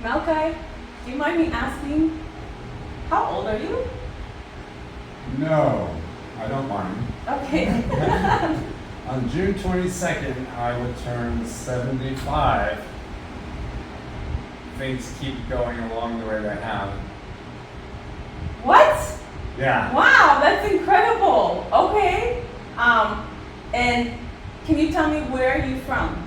Malakai, do you mind me asking, how old are you? No, I don't mind. Okay. On June 22nd, I will turn 75. Things keep going along the way they have. What? Yeah. Wow, that's incredible. Okay. And can you tell me where are you from?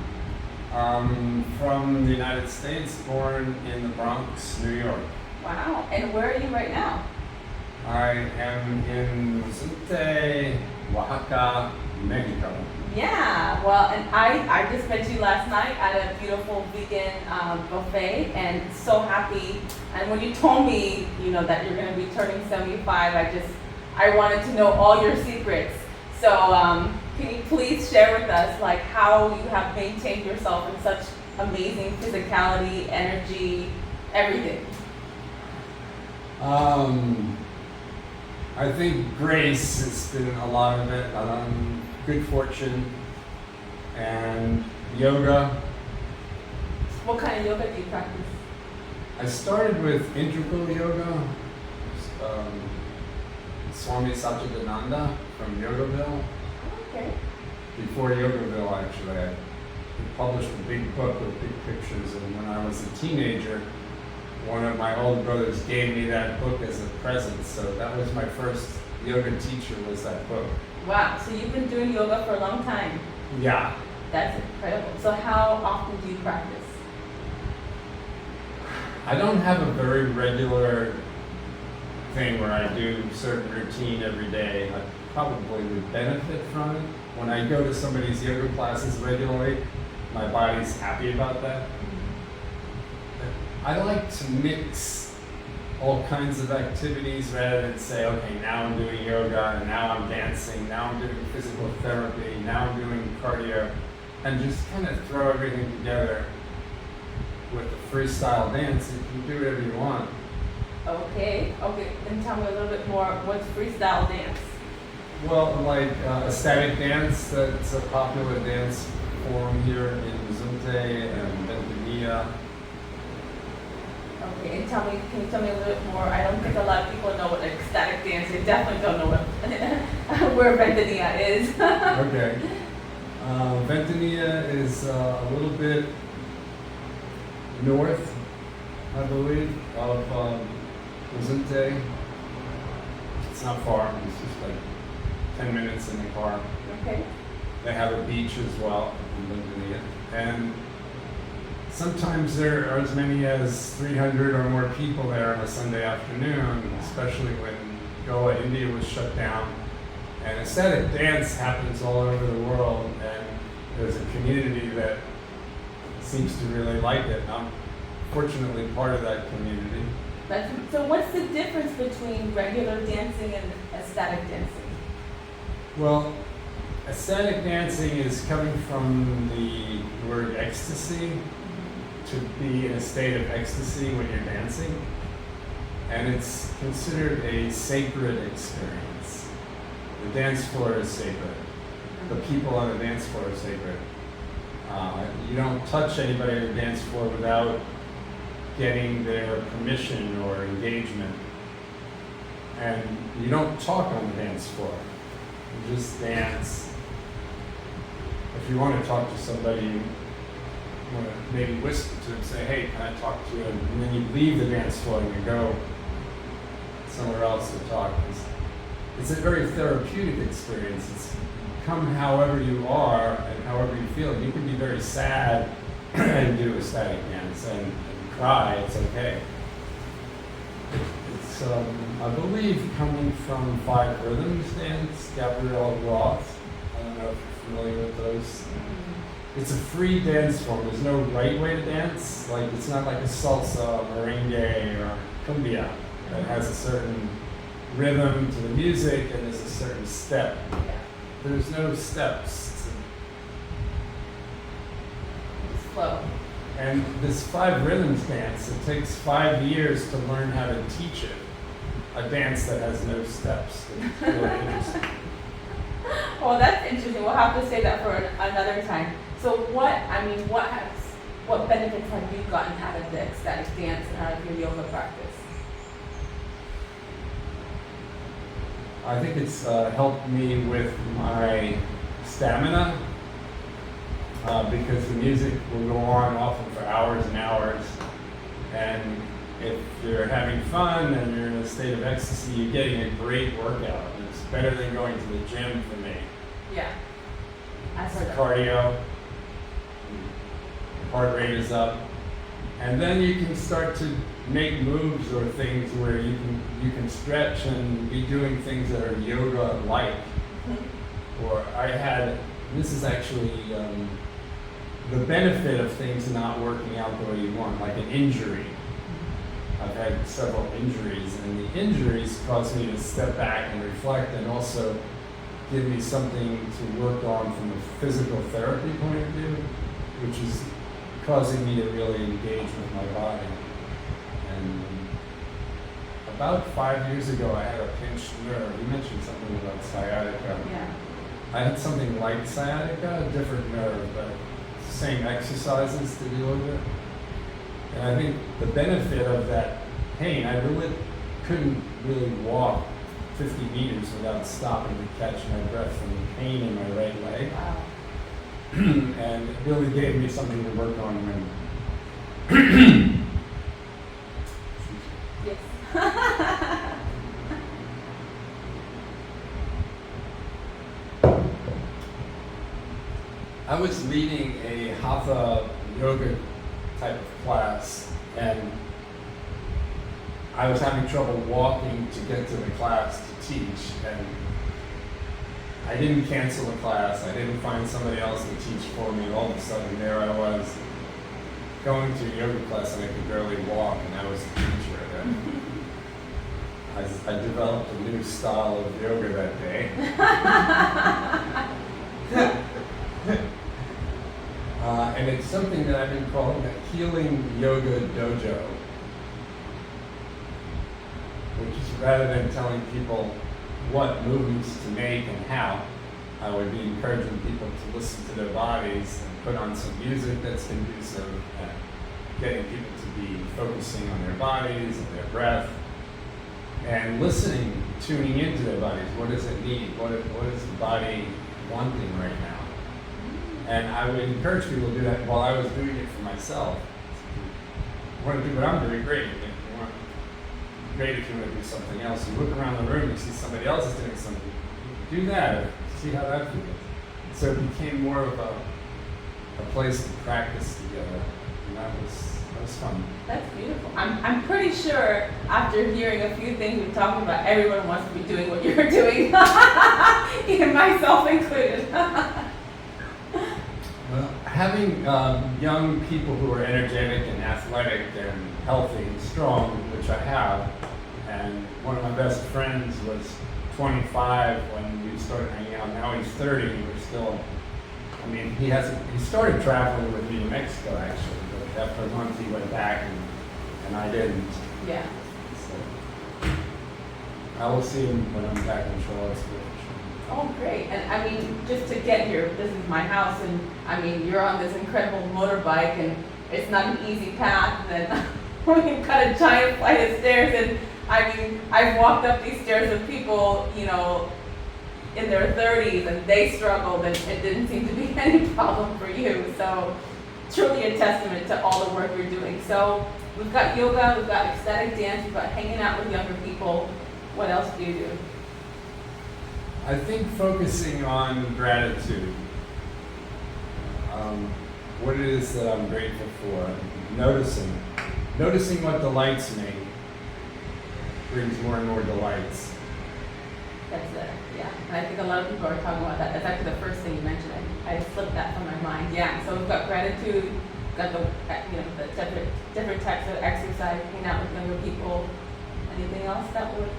From the United States, born in the Bronx, New York. Wow. And where are you right now? I am in Zute, Oaxaca, Mexico. Yeah, well, and I just met you last night at a beautiful vegan buffet, and so happy. And when you told me, that you're going to be turning 75, I wanted to know all your secrets. So, can you please share with us, like, how you have maintained yourself in such amazing physicality, energy, everything? I think grace has been a lot of it. Good fortune and yoga. What kind of yoga do you practice? I started with integral yoga. Swami Satchidananda from Yogaville. Okay. Before Yogaville, actually, I published a big book with big pictures, and when I was a teenager, one of my older brothers gave me that book as a present, so that was my first yoga teacher, was that book. Wow, so you've been doing yoga for a long time. Yeah. That's incredible. So how often do you practice? I don't have a very regular thing where I do a certain routine every day. I probably would benefit from it. When I go to somebody's yoga classes regularly, my body's happy about that. I like to mix all kinds of activities rather than say, okay, now I'm doing yoga, and now I'm dancing, now I'm doing physical therapy, now I'm doing cardio, and just kind of throw everything together with a freestyle dance. You can do whatever you want. Okay, then tell me a little bit more. What's freestyle dance? Well, like ecstatic dance, that's a popular dance form here in Zunte and Bentonilla. Okay, and can you tell me a little bit more? I don't think a lot of people know what ecstatic dance is. They definitely don't know where Bentonilla is. Okay. Bentonilla is a little bit north, I believe, of Zunte. It's not far, it's just like 10 minutes in the car. Okay. They have a beach as well in Bentonilla. And sometimes there are as many as 300 or more people there on a Sunday afternoon, especially when Goa, India was shut down. And ecstatic dance happens all over the world, and there's a community that seems to really like it. And I'm fortunately part of that community. So what's the difference between regular dancing and ecstatic dancing? Well, ecstatic dancing is coming from the word ecstasy, to be in a state of ecstasy when you're dancing. And it's considered a sacred experience. The dance floor is sacred. The people on the dance floor are sacred. You don't touch anybody on the dance floor without getting their permission or engagement. And you don't talk on the dance floor. You just dance. If you want to talk to somebody, you want to maybe whisper to them, say, hey, can I talk to you? And then you leave the dance floor and you go somewhere else to talk. It's a very therapeutic experience. It's come however you are and however you feel. You can be very sad and do ecstatic dance and cry, it's okay. It's, I believe, coming from Five Rhythms dance, Gabrielle Roth. I don't know if you're familiar with those. It's a free dance form. There's no right way to dance. Like, it's not like a salsa, merengue, or cumbia that has a certain rhythm to the music and there's a certain step. There's no steps. It's flow. And this Five Rhythms dance, it takes 5 years to learn how to teach it. A dance that has no steps. It's really interesting. Well, that's interesting. We'll have to say that for another time. So what has what benefits have you gotten out of the ecstatic dance and out of your yoga practice? I think it's helped me with my stamina because the music will go on often for hours and hours. And if you're having fun and you're in a state of ecstasy, you're getting a great workout. It's better than going to the gym for me. Yeah. It's cardio, heart rate is up, and then you can start to make moves or things where you can stretch and be doing things that are yoga-like. Or this is actually the benefit of things not working out the way you want, like an injury. I've had several injuries, and the injuries cause me to step back and reflect, and also give me something to work on from a physical therapy point of view, which is causing me to really engage with my body. And about 5 years ago, I had a pinched nerve. You mentioned something about sciatica. Yeah. I had something like sciatica, a different nerve, but same exercises to deal with it. And I think the benefit of that pain, I really couldn't really walk 50 meters without stopping to catch my breath from the pain in my right leg. Wow. And it really gave me something to work on when. Yes. I was leading a hatha yoga type of class, and I was having trouble walking to get to the class to teach, and I didn't cancel the class. I didn't find somebody else to teach for me. All of a sudden, there I was going to a yoga class, and I could barely walk, and I was the teacher. And I developed a new style of yoga that day. And it's something that I've been calling the Healing Yoga Dojo, which is rather than telling people what movements to make and how, I would be encouraging people to listen to their bodies and put on some music that's conducive and getting people to be focusing on their bodies and their breath and listening, tuning into their bodies. What does it need? What is the body wanting right now? And I would encourage people to do that while I was doing it for myself. If you want to do what I'm doing, great. If you want, great if you want to do something else. You look around the room, you see somebody else is doing something. Do that, see how that feels. So it became more of a place to practice together. And that was fun. That's beautiful. I'm pretty sure after hearing a few things we're talking about, everyone wants to be doing what you're doing, even myself included. Well, having young people who are energetic and athletic and healthy and strong, which I have, and one of my best friends was 25 when we started hanging out. Now he's 30, and we're still, I mean, he started traveling with me to Mexico actually, but after a month he went back and I didn't. Yeah. So I will see him when I'm back in Charlottesville. Oh, great. And I mean, just to get here, this is my house, and I mean, you're on this incredible motorbike, and it's not an easy path, and we've got a giant flight of stairs, and I mean, I've walked up these stairs with people, you know, in their 30s, and they struggled, and it didn't seem to be any problem for you. So, truly a testament to all the work you're doing. So, we've got yoga, we've got ecstatic dance, we've got hanging out with younger people. What else do you do? I think focusing on gratitude, what it is that I'm grateful for, noticing what delights me brings more and more delights. That's it, yeah. And I think a lot of people are talking about that. That's actually the first thing you mentioned. I slipped that from my mind. Yeah, so we've got gratitude, we've got the, the different types of exercise, hanging out with younger people. Anything else that would?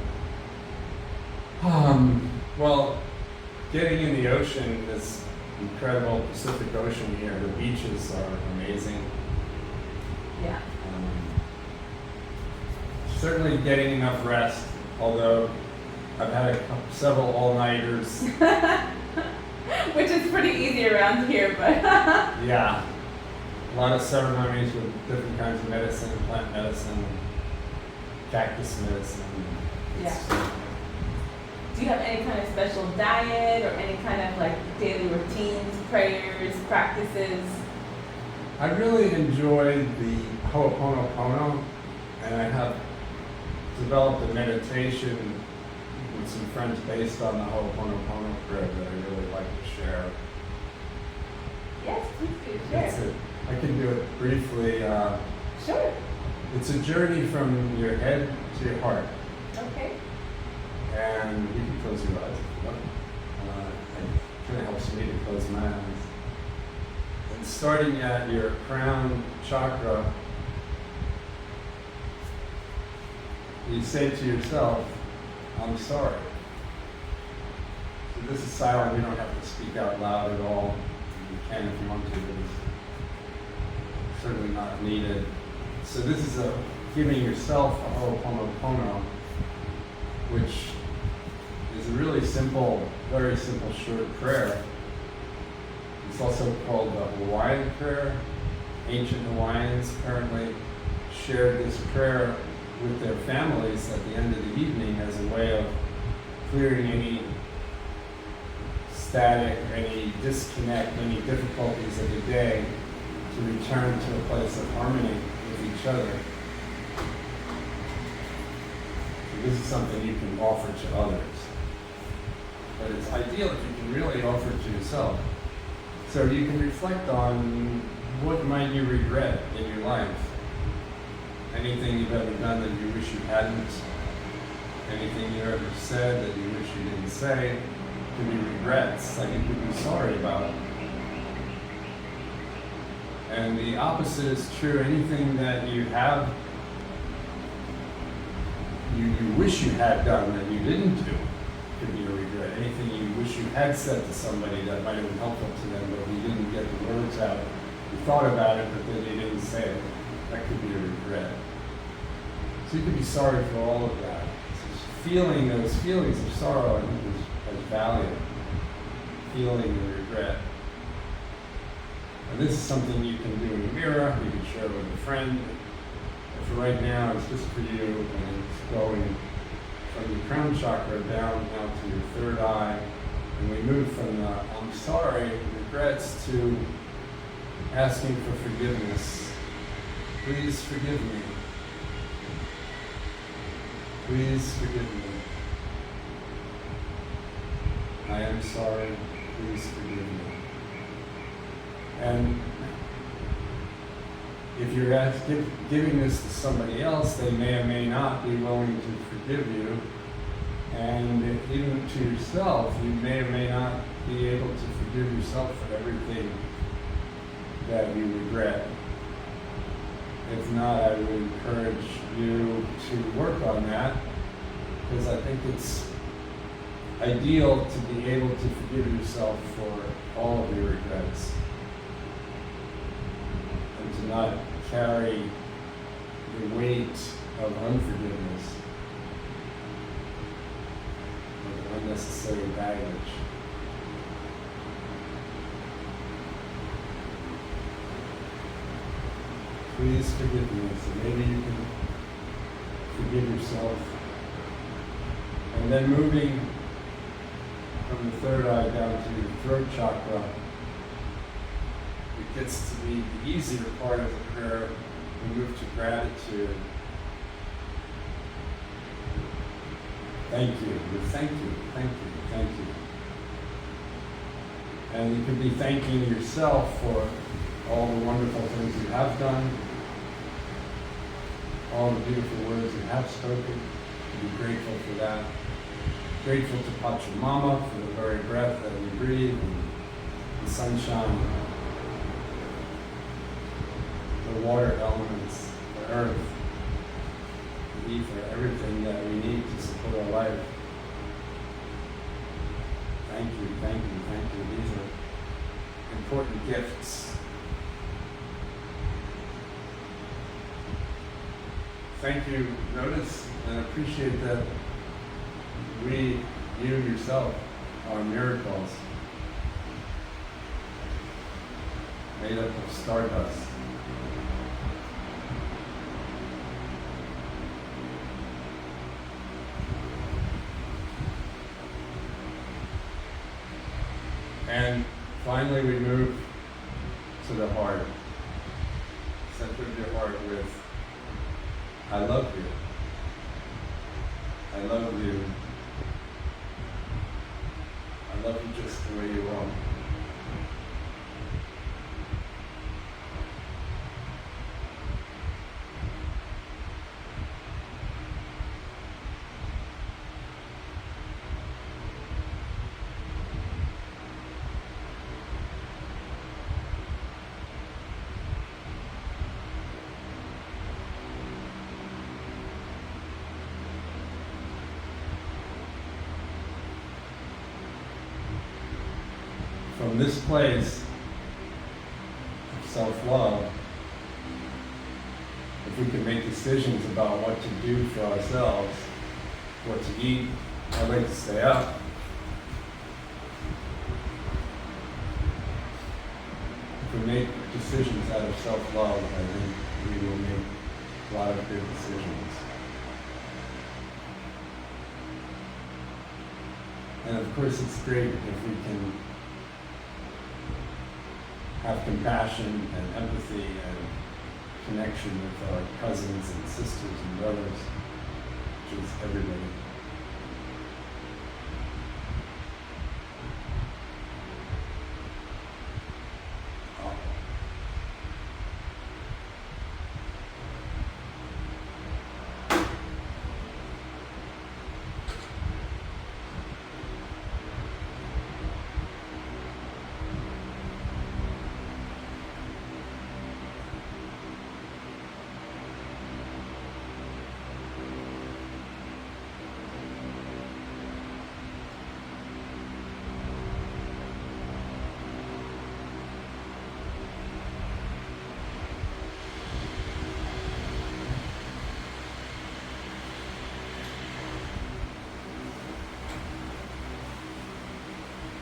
Well, getting in the ocean, this incredible Pacific Ocean here, the beaches are amazing. Yeah. Certainly getting enough rest, although I've had several all-nighters. Which is pretty easy around here, but. Yeah. a lot of ceremonies with different kinds of medicine, plant medicine, cactus medicine. Yeah. Do you have any kind of special diet or any kind of like daily routines, prayers, practices? I really enjoy the Ho'oponopono, and I have developed a meditation with some friends based on the Ho'oponopono prayer that I really like to share. Yes, please do. It's Share. I can do it briefly. Sure. It's a journey from your head to your heart. Okay. And you can close your eyes if you want. It kind of helps me to close my eyes. And starting at your crown chakra, you say to yourself, I'm sorry. So this is silent, you don't have to speak out loud at all. You can if you want to, but it's certainly not needed. So this is giving yourself a Ho'oponopono, which is a really simple, very simple, short prayer. It's also called the Hawaiian prayer. Ancient Hawaiians apparently shared this prayer with their families at the end of the evening as a way of clearing any static, any disconnect, any difficulties of the day to return to a place of harmony with each other. So this is something you can offer to others. But it's ideal if you can really offer it to yourself. So you can reflect on what might you regret in your life. Anything you've ever done that you wish you hadn't. Anything you ever said that you wish you didn't say. It can be regrets that you could be sorry about. And the opposite is true. Anything that you have, you wish you had done that you didn't do, could be a regret. Anything you wish you had said to somebody that might have been helpful to them, but you didn't get the words out. You thought about it, but then you didn't say it. That could be a regret. So you could be sorry for all of that. So feeling those feelings of sorrow, I think, is valid. Feeling the regret. And this is something you can do in the mirror, you can share with a friend. But for right now, it's just for you, and it's going from your crown chakra down now to your third eye. And we move from the I'm sorry, regrets, to asking for forgiveness. Please forgive me. Please forgive me. I am sorry. Please forgive me. And if you're giving this to somebody else, they may or may not be willing to forgive you. And even to yourself, you may or may not be able to forgive yourself for everything that you regret. If not, I would encourage you to work on that, because I think it's ideal to be able to forgive yourself for all of your regrets, and to not carry the weight of unforgiveness, of unnecessary baggage. Please forgive me. So maybe you can forgive yourself. And then moving from the third eye down to your throat chakra, it gets to be the easier part of the prayer. We move to gratitude. Thank you. Thank you. Thank you. Thank you. And you can be thanking yourself for all the wonderful things you have done, all the beautiful words you have spoken. Be grateful for that. Grateful to Pachamama for the very breath that we breathe, and the sunshine, the water elements, the earth, the ether, everything that we need to support our life. Thank you, thank you, thank you. These are important gifts. Thank you. Notice and appreciate that you yourself, are miracles made up of stardust. finally we move to the heart. Center of your heart with, I love you. I love you. I love you just the way you are. From this place of self-love, if we can make decisions about what to do for ourselves, what to eat, how late to stay up, if we make decisions out of self-love, I think we will make a lot of good decisions. And of course it's great if we can have compassion and empathy and connection with our cousins and sisters and brothers, which is everybody.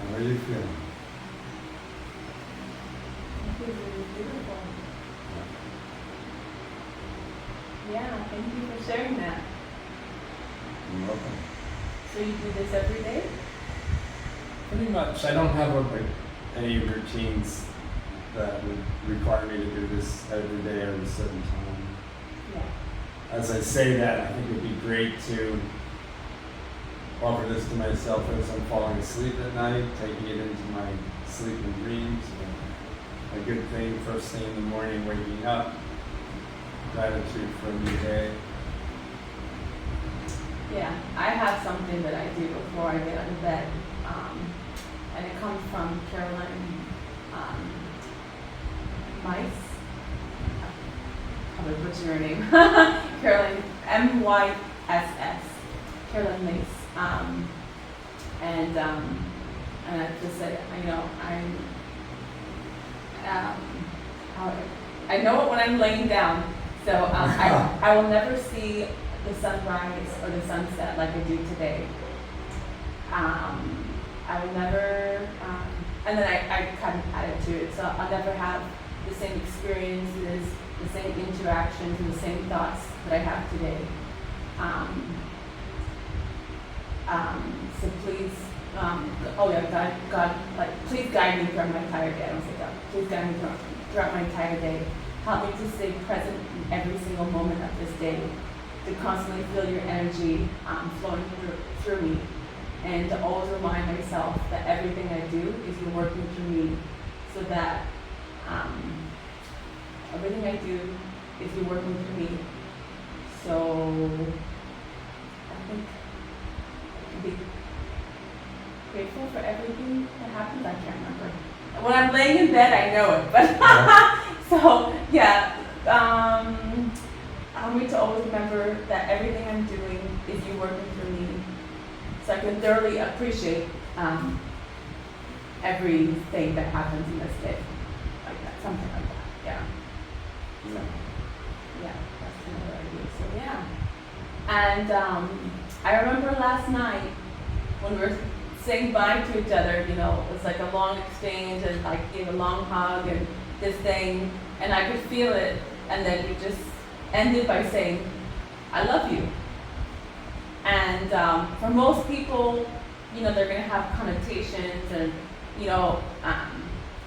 How are you feeling? It feels really beautiful. Yeah, thank you for sharing that. You're welcome. So you do this every day? Pretty much. I don't have any routines that would require me to do this every day at a certain time. Yeah. As I say that, I think it would be great to offer this to myself as I'm falling asleep at night, taking it into my sleeping dreams. A good thing first thing in the morning, waking up, gratitude for a new day. Yeah, I have something that I do before I get out of bed, and it comes from Caroline Mice. I'm probably butchering her name. Caroline M-Y-S-S. Caroline Mice. And I just said, I know it when I'm laying down. So I will never see the sunrise or the sunset like I do today. I will never, and then I kind of added to it. So I'll never have the same experiences, the same interactions, and the same thoughts that I have today. So please, God, please guide me throughout my entire day. I don't say God. Please guide me throughout my entire day. Help me to stay present in every single moment of this day, to constantly feel your energy flowing through me, and to always remind myself that everything I do is you working through me, so that everything I do is you working through me. So I think I can be grateful for everything that happens. I can't remember. When I'm laying in bed, I know it, but so yeah. I want me to always remember that everything I'm doing is you working through me, so I can thoroughly appreciate everything that happens in this day, like that, something like that. Yeah. So, yeah, that's kind of what I do. So yeah. And I remember last night when we were saying bye to each other. You know, it was like a long exchange and like gave a long hug and this thing, and I could feel it. And then you just ended by saying, I love you. And for most people, you know, they're going to have connotations and, you know,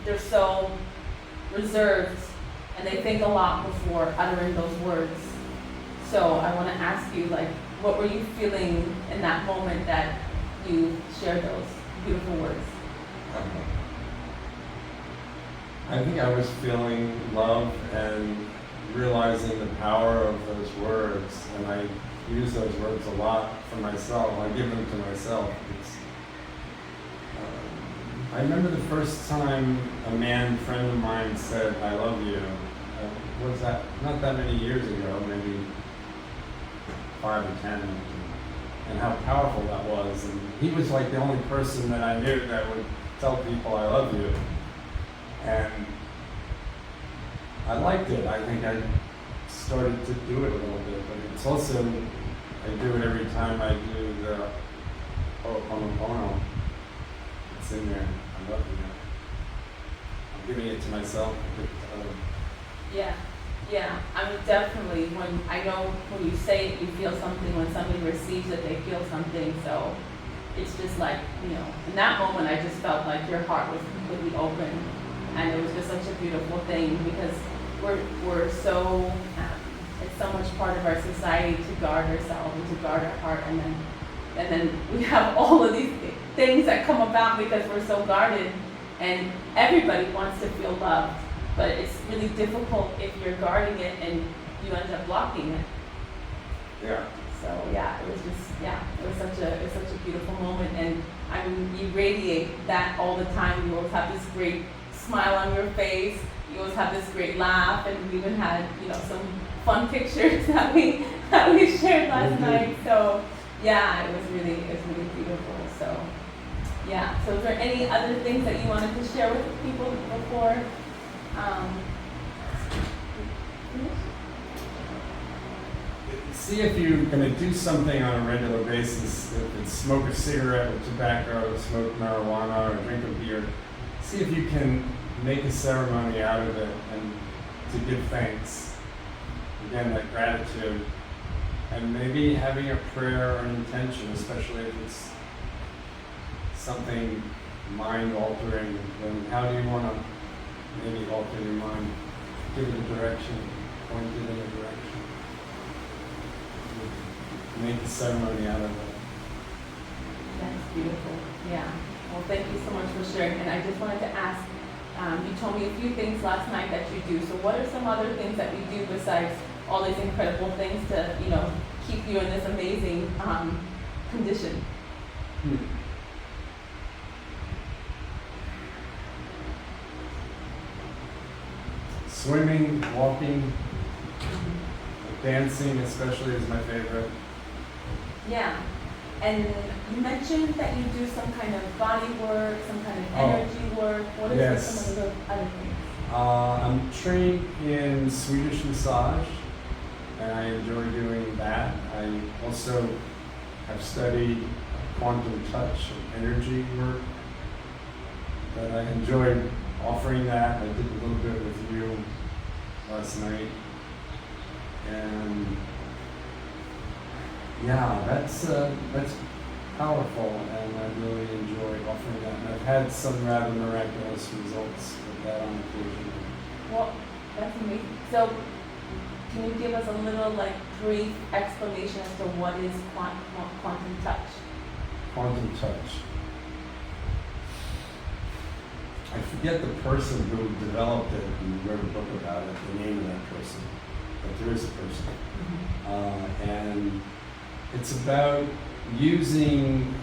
they're so reserved and they think a lot before uttering those words. So I want to ask you, like, what were you feeling in that moment that you shared those beautiful words? I think I was feeling love and realizing the power of those words, and I use those words a lot for myself. I give them to myself. I remember the first time a friend of mine said, "I love you." Was that not that many years ago, maybe 5 or 10, and how powerful that was. And he was like the only person that I knew that would tell people, "I love you." And I liked it. I think I started to do it a little bit, but it's also, I do it every time I do the Ho'oponopono. It's in there. I love you. I'm giving it to myself. Yeah, yeah. I mean, definitely. When I know when you say it, you feel something. When somebody receives it, they feel something. So it's just like, in that moment, I just felt like your heart was completely open, and it was just such a beautiful thing because we're so it's so much part of our society to guard ourselves and to guard our heart, and then we have all of these things that come about because we're so guarded, and everybody wants to feel loved. But it's really difficult if you're guarding it and you end up blocking it. Yeah. So yeah, it was such a beautiful moment, and I mean, you radiate that all the time. You always have this great smile on your face. You always have this great laugh, and we even had some fun pictures that we shared last night. So yeah, it was really beautiful. So yeah. So is there any other things that you wanted to share with people before? See if you're going to do something on a regular basis, if it's smoke a cigarette or tobacco, or smoke marijuana or drink a beer, see if you can make a ceremony out of it and to give thanks. Again, that gratitude. And maybe having a prayer or an intention, especially if it's something mind-altering, then how do you want to maybe alter your mind? Give it a direction, point it in a direction. Make a ceremony out of it. That's beautiful. Yeah. Well, thank you so much for sharing. And I just wanted to ask, you told me a few things last night that you do. So what are some other things that we do besides all these incredible things to, keep you in this amazing condition? Swimming, walking, dancing especially is my favorite. Yeah. And you mentioned that you do some kind of body work, some kind of energy work. What is some of the other things? I'm trained in Swedish massage, and I enjoy doing that. I also have studied quantum touch and energy work, but I enjoyed offering that. I did a little bit with you last night, and yeah, that's powerful, and I really enjoy offering that. And I've had some rather miraculous results with that on occasion. Well, that's amazing. So, can you give us a little, brief explanation as to what is quantum touch? Quantum touch. I forget the person who developed it and wrote a book about it, the name of that person, but there is a person. And it's about using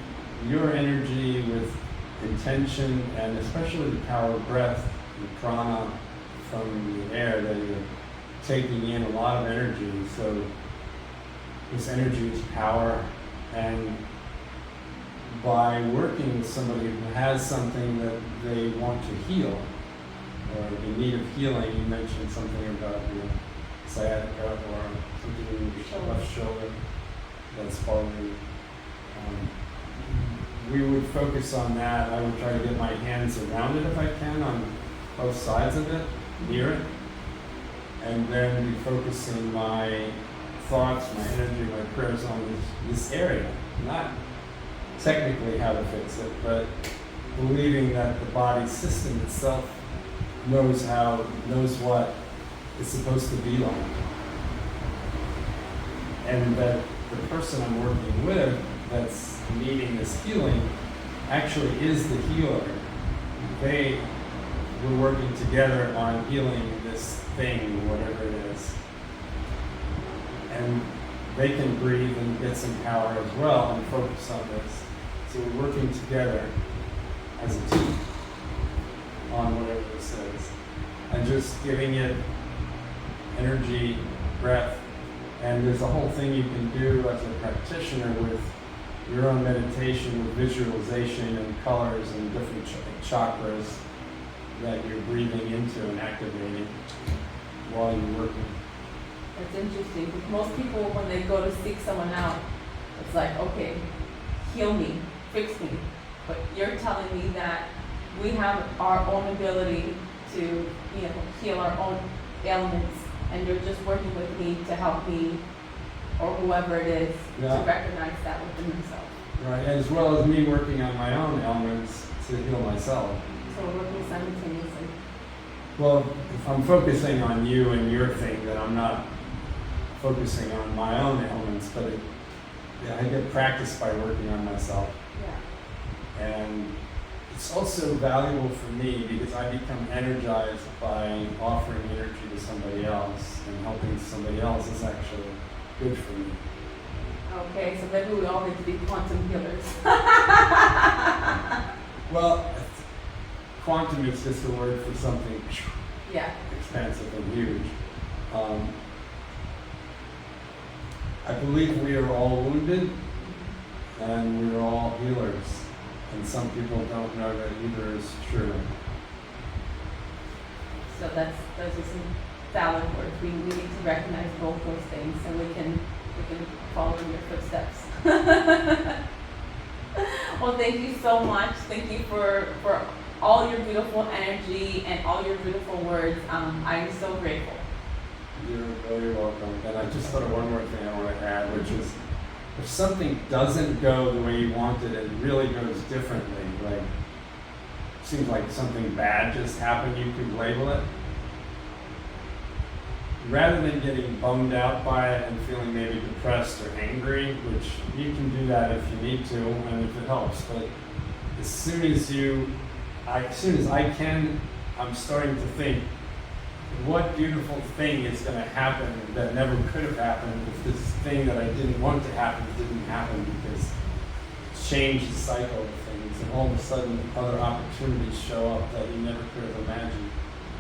your energy with intention, and especially the power of breath, the prana from the air, that you're taking in a lot of energy. So this energy is power, and by working with somebody who has something that they want to heal, or in need of healing, you mentioned something about your sciatica or something in your left shoulder that's bothering. We would focus on that. I would try to get my hands around it if I can, on both sides of it, near it, and then be focusing my thoughts, my energy, my prayers on this area. Not technically how to fix it, but believing that the body system itself knows what it's supposed to be like. And that the person I'm working with that's needing this healing actually is the healer. They were working together on healing this thing, whatever it is. And they can breathe and get some power as well and focus on this. So we're working together as a team on whatever this is. And just giving it energy, breath, and there's a whole thing you can do as a practitioner with your own meditation, with visualization and colors and different chakras that you're breathing into and activating while you're working. That's interesting, because most people, when they go to seek someone out, it's like, okay, heal me, fix me. But you're telling me that we have our own ability to, heal our own ailments, and you're just working with me to help me, or whoever it is, to recognize that within themselves. Right, as well as me working on my own ailments to heal myself. So we're working simultaneously. Well, if I'm focusing on you and your thing, then I'm not focusing on my own ailments, but I get practice by working on myself. Yeah. And it's also valuable for me because I become energized by offering energy to somebody else, and helping somebody else is actually good for me. Okay, so maybe we all need to be quantum healers. Well, quantum is just a word for something Yeah. expansive and huge. I believe we are all wounded and we are all healers. And some people don't know that either is true. So those are some valid words. We need to recognize both those things, so we can follow in your footsteps. Well, thank you so much. Thank you for all your beautiful energy and all your beautiful words. I'm so grateful. You're very welcome. And I just thought of one more thing I want to add, which is if something doesn't go the way you want it, it really goes differently. Like, seems like something bad just happened, you could label it. Rather than getting bummed out by it and feeling maybe depressed or angry, which you can do that if you need to and if it helps, but as soon as I can, I'm starting to think, what beautiful thing is going to happen that never could have happened if this thing that I didn't want to happen didn't happen, because it's changed the cycle of things, and all of a sudden other opportunities show up that you never could have imagined.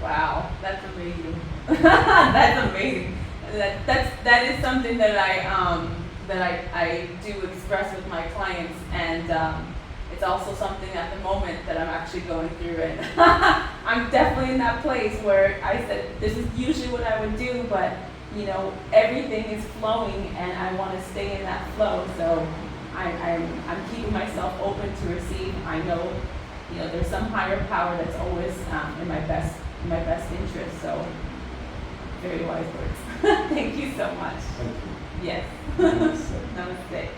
Wow, that's amazing. That's amazing. That is something that I do express with my clients, and it's also something at the moment that I'm actually going through, and I'm definitely in that place where I said this is usually what I would do, but everything is flowing and I want to stay in that flow. So I'm keeping myself open to receive. I know there's some higher power that's always in my best interest. So very wise words. Thank you so much. Thank you. Yes. Namaste. Namaste.